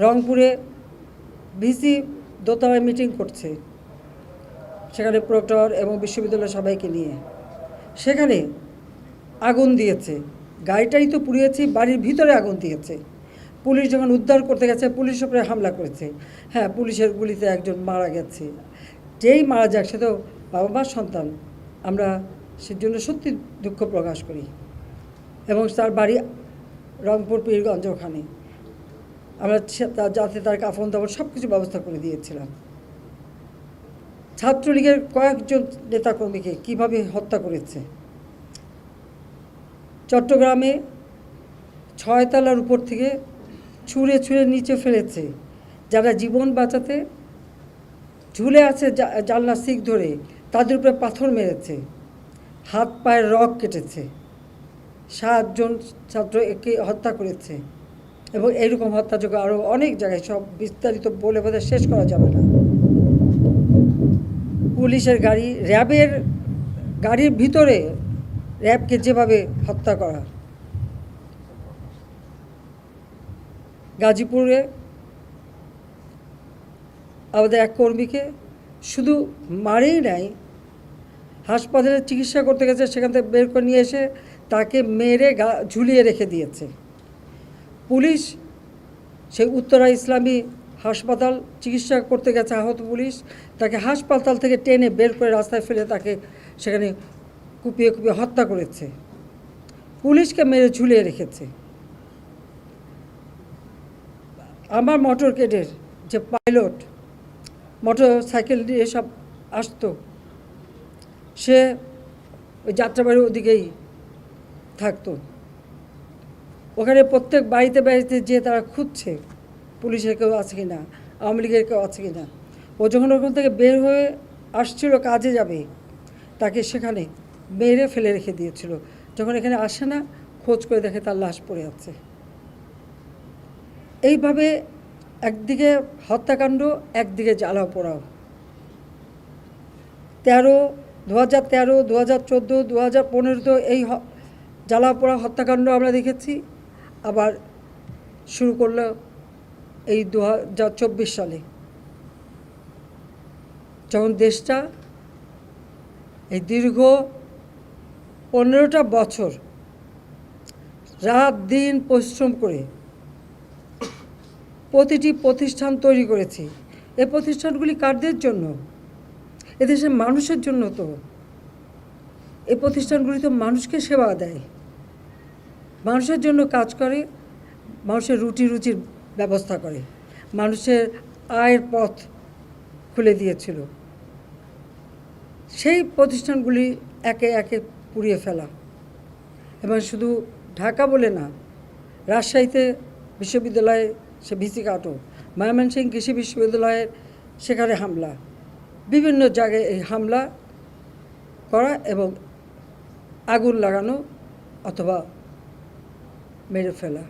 রংপুরে ভিসি দোতলায় মিটিং করছে, সেখানে প্রক্টর এবং বিশ্ববিদ্যালয়ের সবাইকে নিয়ে। সেখানে আগুন দিয়েছে, গাড়িটাই তো পুড়িয়েছে, বাড়ির ভিতরে আগুন দিয়েছে। পুলিশ যখন উদ্ধার করতে গেছে পুলিশের উপরে হামলা করেছে। হ্যাঁ, পুলিশের গুলিতে একজন মারা গেছে। যেই মারা যাক সে তো বাবা মার সন্তান। আমরা সেজন্য সত্যি দুঃখ প্রকাশ করি। এবং তার বাড়ি রংপুর পীরগঞ্জ, ওখানে আমরা যাতে তার কাফন দাফন সব কিছু ব্যবস্থা করে দিয়েছিলাম। ছাত্রলীগের কয়েকজন নেতাকর্মীকে কীভাবে হত্যা করেছে। চট্টগ্রামে 6 তলার উপর থেকে ছুঁড়ে ছুঁড়ে নিচে ফেলেছে। যারা জীবন বাঁচাতে ঝুলে আছে জানলার শিক ধরে, তাদের উপরে পাথর মেরেছে, হাত পায়ের রগ কেটেছে, 7 জন ছাত্রকে হত্যা করেছে। এবং এইরকম হত্যাযোগ্য আরও অনেক জায়গায়, সব বিস্তারিত বলে বোধহয় শেষ করা যাবে না। পুলিশের গাড়ি, র্যাবের গাড়ির ভিতরে র্যাবকে যেভাবে হত্যা করা। গাজীপুরে আমাদের এক কর্মীকে শুধু মারেই নাই, হাসপাতালে চিকিৎসা করতে গেছে, সেখান থেকে বের করে নিয়ে এসে তাকে মেরে ঝুলিয়ে রেখে দিয়েছে পুলিশ। সেই উত্তরা ইসলামী হাসপাতাল চিকিৎসা করতে গেছে আহত পুলিশ, তাকে হাসপাতাল থেকে টেনে বের করে রাস্তায় ফেলে তাকে সেখানে কুপিয়ে কুপিয়ে হত্যা করেছে, পুলিশকে মেরে ঝুলিয়ে রেখেছে। আমার মোটর কেডের যে পাইলট মোটর সাইকেল দিয়ে সব আসতো, সে ওই যাত্রাবাড়ির ওদিকেই থাকতো। ওখানে প্রত্যেক বাড়িতে বাড়িতে যেয়ে তারা খুঁজছে পুলিশের কেউ আছে কি না, আওয়ামী লীগের কেউ আছে কি না। ও যখন ওখান থেকে বের হয়ে আসছিল কাজে যাবে, তাকে সেখানে মেরে ফেলে রেখে দিয়েছিল। যখন এখানে আসে না, খোঁজ করে দেখে তার লাশ পড়ে আছে। এইভাবে একদিকে হত্যাকাণ্ড, একদিকে জ্বালাও পোড়াও। 2013, 2014, 2015 এই জ্বালাও পোড়া হত্যাকাণ্ড আমরা দেখেছি। আবার শুরু করলো এই 2024 সালে, যখন দেশটা এই দীর্ঘ 15টা বছর রাত দিন পরিশ্রম করে প্রতিটি প্রতিষ্ঠান তৈরি করেছি। এই প্রতিষ্ঠানগুলি কাদের জন্য? এদেশের মানুষের জন্য। তো এই প্রতিষ্ঠানগুলি তো মানুষকে সেবা দেয়, মানুষের জন্য কাজ করে, মানুষের রুজির ব্যবস্থা করে, মানুষের আয়ের পথ খুলে দিয়েছিল। সেই প্রতিষ্ঠানগুলি একে একে পুড়িয়ে ফেলা। এবং শুধু ঢাকা বলে না, রাজশাহীতে বিশ্ববিদ্যালয়ে সে ভিসি কাটো, ময়মনসিংহ কৃষি বিশ্ববিদ্যালয়ের সেখানে হামলা, বিভিন্ন জায়গায় এই হামলা করা এবং আগুন লাগানো অথবা মেরে ফেলা।